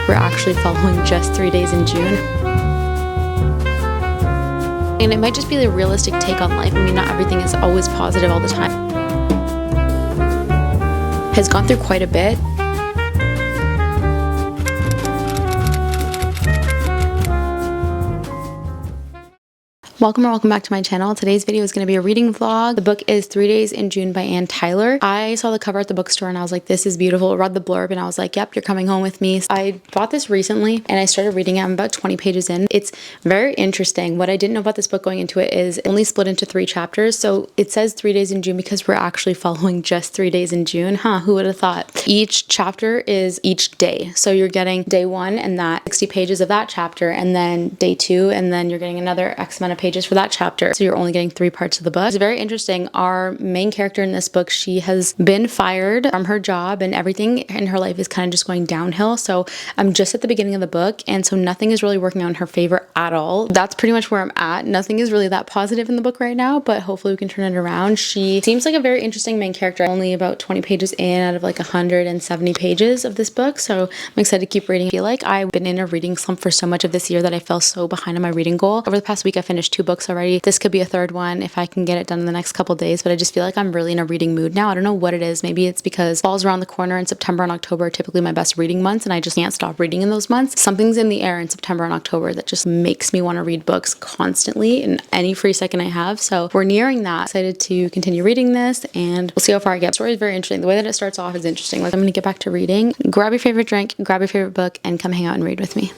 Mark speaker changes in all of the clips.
Speaker 1: We're actually following just 3 days in June. And it might just be the realistic take on life. I mean, not everything is always positive all the time. Has gone through quite a bit. Welcome back to my channel. Today's video is going to be a reading vlog. The book is 3 Days in June by Anne Tyler. I saw the cover at the bookstore and I was like, this is beautiful. I read the blurb and I was like, yep, you're coming home with me. I bought this recently and I started reading it. I'm about 20 pages in. It's very interesting. What I didn't know about this book going into it is only split into 3 chapters. So it says 3 days in June because we're actually following just 3 days in June. Who would have thought? Each chapter is each day. So you're getting day 1 and that 60 pages of that chapter, and then day 2, and then you're getting another X amount of pages for that chapter. So you're only getting 3 parts of the book. It's very interesting. Our main character in this book, she has been fired from her job and everything in her life is kind of just going downhill. So I'm just at the beginning of the book, and so nothing is really working out in her favor at all. That's pretty much where I'm at. Nothing is really that positive in the book right now, but hopefully we can turn it around. She seems like a very interesting main character. Only about 20 pages in out of like 170 pages of this book. So I'm excited to keep reading. I feel like I've been in a reading slump for so much of this year that I fell so behind on my reading goal. Over the past week, I finished 2 books already. This could be a 3rd one if I can get it done in the next couple days, but I just feel like I'm really in a reading mood now. I don't know what it is. Maybe it's because fall's around the corner and September and October are typically my best reading months, and I just can't stop reading in those months. Something's in the air in September and October that just makes me want to read books constantly in any free second I have. So we're nearing that. Excited to continue reading this, and we'll see how far I get. The story is very interesting. The way that it starts off is interesting. Like, I'm gonna get back to reading. Grab your favorite drink, grab your favorite book, and come hang out and read with me.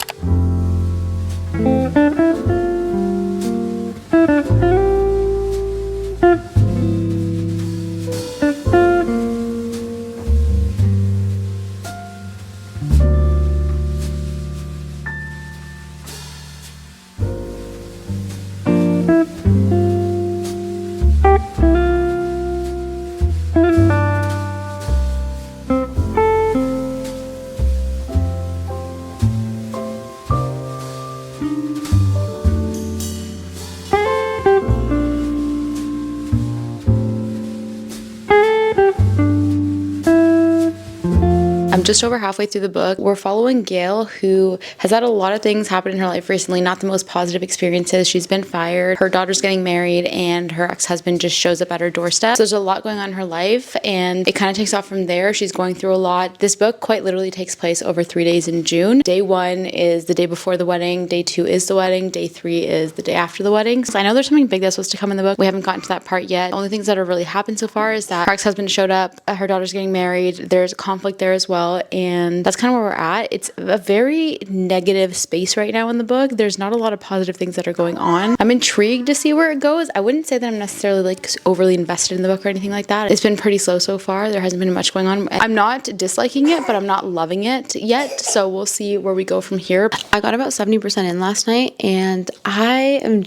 Speaker 1: I'm just over halfway through the book. We're following Gail, who has had a lot of things happen in her life recently, not the most positive experiences. She's been fired, her daughter's getting married, and her ex-husband just shows up at her doorstep. So there's a lot going on in her life, and it kind of takes off from there. She's going through a lot. This book quite literally takes place over 3 days in June. Day 1 is the day before the wedding, day 2 is the wedding, day 3 is the day after the wedding. So I know there's something big that's supposed to come in the book. We haven't gotten to that part yet. The only things that have really happened so far is that her ex-husband showed up, her daughter's getting married, there's a conflict there as well, and that's kind of where we're at. It's a very negative space right now in the book. There's not a lot of positive things that are going on. I'm intrigued to see where it goes. I wouldn't say that I'm necessarily like overly invested in the book or anything like that. It's been pretty slow so far. There hasn't been much going on. I'm not disliking it, but I'm not loving it yet. So we'll see where we go from here. I got about 70% in last night, and I'm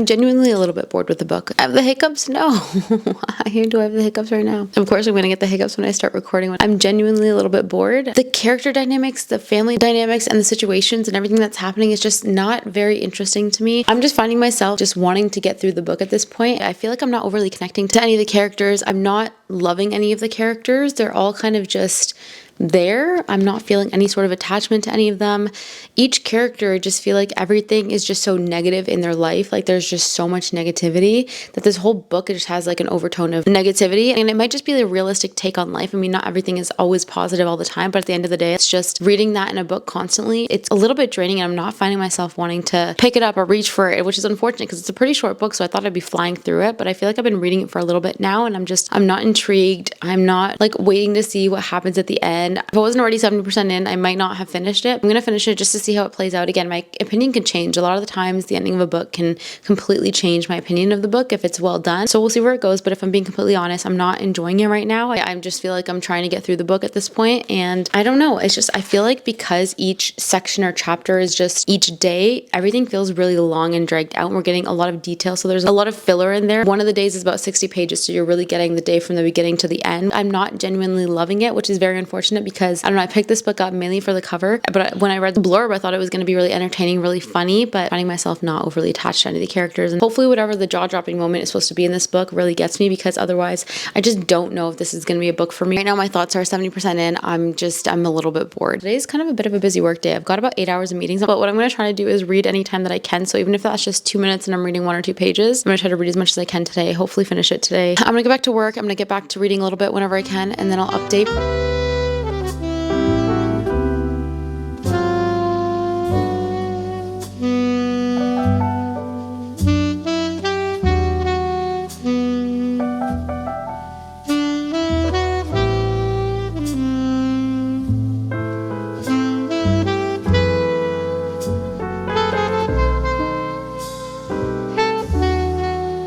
Speaker 1: genuinely a little bit bored with the book. I have the hiccups? No. Why do I have the hiccups right now? Of course I'm going to get the hiccups when I start recording. I'm genuinely a little bit bored. The character dynamics, the family dynamics, and the situations and everything that's happening is just not very interesting to me. I'm just finding myself just wanting to get through the book at this point. I feel like I'm not overly connecting to any of the characters. I'm not loving any of the characters. They're all kind of just there. I'm not feeling any sort of attachment to any of them. Each character, I just feel like everything is just so negative in their life. Like there's just so much negativity that this whole book just has like an overtone of negativity, and it might just be the realistic take on life. I mean, not everything is always positive all the time, but at the end of the day, it's just reading that in a book constantly. It's a little bit draining, and I'm not finding myself wanting to pick it up or reach for it, which is unfortunate because it's a pretty short book, so I thought I'd be flying through it, but I feel like I've been reading it for a little bit now, and I'm not intrigued. I'm not like waiting to see what happens at the end. If I wasn't already 70% in, I might not have finished it. I'm going to finish it just to see how it plays out. Again, my opinion can change. A lot of the times the ending of a book can completely change my opinion of the book if it's well done. So we'll see where it goes. But if I'm being completely honest, I'm not enjoying it right now. I just feel like I'm trying to get through the book at this point. And I don't know. It's just, I feel like because each section or chapter is just each day, everything feels really long and dragged out. And we're getting a lot of detail. So there's a lot of filler in there. One of the days is about 60 pages. So you're really getting the day from the beginning to the end. I'm not genuinely loving it, which is very unfortunate unfortunate because I don't know, I picked this book up mainly for the cover, but when I read the blurb, I thought it was going to be really entertaining, really funny, but finding myself not overly attached to any of the characters. And hopefully whatever the jaw-dropping moment is supposed to be in this book really gets me, because otherwise I just don't know if this is going to be a book for me. Right now my thoughts are 70% in. I'm a little bit bored. Today's kind of a bit of a busy work day. I've got about 8 hours of meetings, but what I'm going to try to do is read anytime that I can. So even if that's just 2 minutes and I'm reading 1 or 2 pages, I'm going to try to read as much as I can today. Hopefully finish it today. I'm going to get back to work. I'm going to get back to reading a little bit whenever I can, and then I'll update.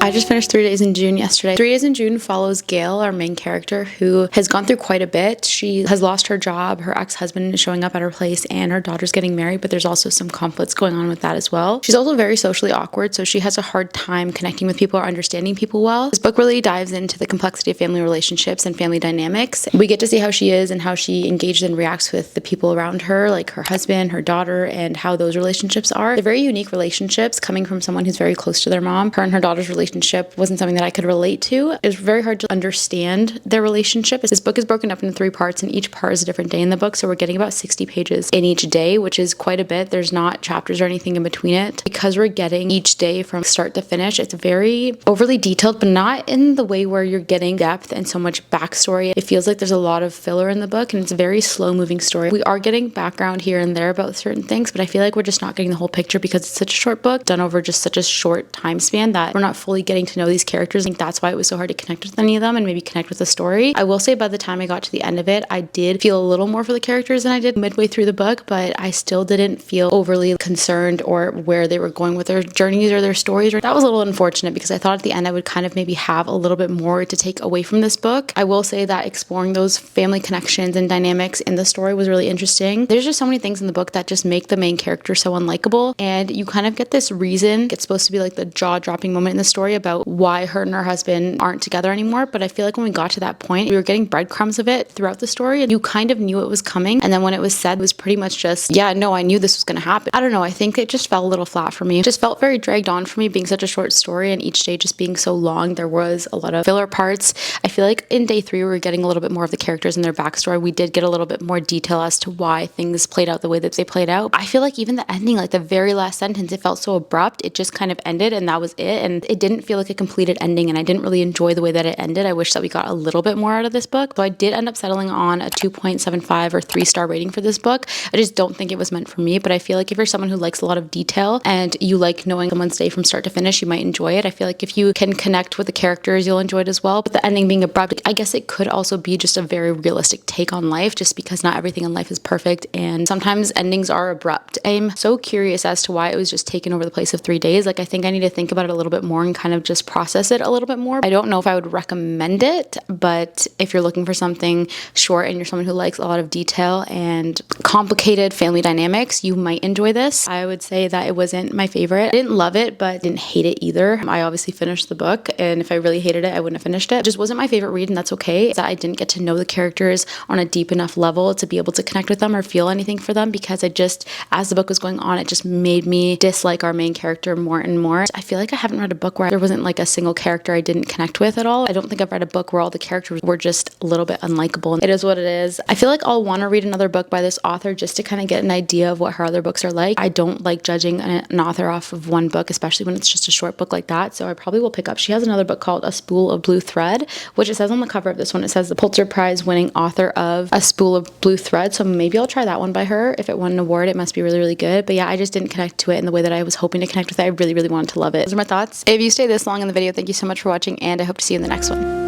Speaker 1: I just finished 3 Days in June yesterday. 3 Days in June follows Gail, our main character, who has gone through quite a bit. She has lost her job, her ex-husband is showing up at her place, and her daughter's getting married, but there's also some conflicts going on with that as well. She's also very socially awkward, so she has a hard time connecting with people or understanding people well. This book really dives into the complexity of family relationships and family dynamics. We get to see how she is and how she engages and reacts with the people around her, like her husband, her daughter, and how those relationships are. They're very unique relationships coming from someone who's very close to their mom. Her and her daughter's relationship wasn't something that I could relate to. It was very hard to understand their relationship. This book is broken up into 3 parts, and each part is a different day in the book, so we're getting about 60 pages in each day, which is quite a bit. There's not chapters or anything in between it. Because we're getting each day from start to finish, it's very overly detailed, but not in the way where you're getting depth and so much backstory. It feels like there's a lot of filler in the book, and it's a very slow-moving story. We are getting background here and there about certain things, but I feel like we're just not getting the whole picture because it's such a short book, done over just such a short time span, that we're not fully getting to know these characters. I think that's why it was so hard to connect with any of them and maybe connect with the story. I will say by the time I got to the end of it, I did feel a little more for the characters than I did midway through the book, but I still didn't feel overly concerned or where they were going with their journeys or their stories. That was a little unfortunate because I thought at the end I would kind of maybe have a little bit more to take away from this book. I will say that exploring those family connections and dynamics in the story was really interesting. There's just so many things in the book that just make the main character so unlikable, and you kind of get this reason. It's supposed to be like the jaw-dropping moment in the story about why her and her husband aren't together anymore, but I feel like when we got to that point, we were getting breadcrumbs of it throughout the story, and you kind of knew it was coming, and then when it was said, it was pretty much just, yeah, no, I knew this was going to happen. I don't know, I think it just fell a little flat for me. It just felt very dragged on for me, being such a short story and each day just being so long. There was a lot of filler parts. I feel like in day 3, we were getting a little bit more of the characters and their backstory. We did get a little bit more detail as to why things played out the way that they played out. I feel like even the ending, like the very last sentence, it felt so abrupt. It just kind of ended and that was it, and it didn't feel like a completed ending, and I didn't really enjoy the way that it ended. I wish that we got a little bit more out of this book. So I did end up settling on a 2.75 or 3-star rating for this book. I just don't think it was meant for me, but I feel like if you're someone who likes a lot of detail and you like knowing someone's day from start to finish, you might enjoy it. I feel like if you can connect with the characters, you'll enjoy it as well. But the ending being abrupt, I guess it could also be just a very realistic take on life, just because not everything in life is perfect and sometimes endings are abrupt. I'm so curious as to why it was just taken over the place of 3 days. Like, I think I need to think about it a little bit more and kind of just process it a little bit more. I don't know if I would recommend it, but if you're looking for something short and you're someone who likes a lot of detail and complicated family dynamics, you might enjoy this. I would say that it wasn't my favorite. I didn't love it, but didn't hate it either. I obviously finished the book, and if I really hated it, I wouldn't have finished it. It just wasn't my favorite read, and that's okay. That I didn't get to know the characters on a deep enough level to be able to connect with them or feel anything for them, because as the book was going on, it just made me dislike our main character more and more. I feel like I haven't read a book where there wasn't like a single character I didn't connect with at all. I don't think I've read a book where all the characters were just a little bit unlikable. It is what it is. I feel like I'll want to read another book by this author just to kind of get an idea of what her other books are like. I don't like judging an author off of one book, especially when it's just a short book like that, so I probably will pick up. She has another book called A Spool of Blue Thread, which it says on the cover of this one, it says the Pulitzer Prize winning author of A Spool of Blue Thread, so maybe I'll try that one by her. If it won an award, it must be really, really good. But yeah, I just didn't connect to it in the way that I was hoping to connect with it. I really, really wanted to love it. Those are my thoughts. If you stay this long in the video, thank you so much for watching, and I hope to see you in the next one.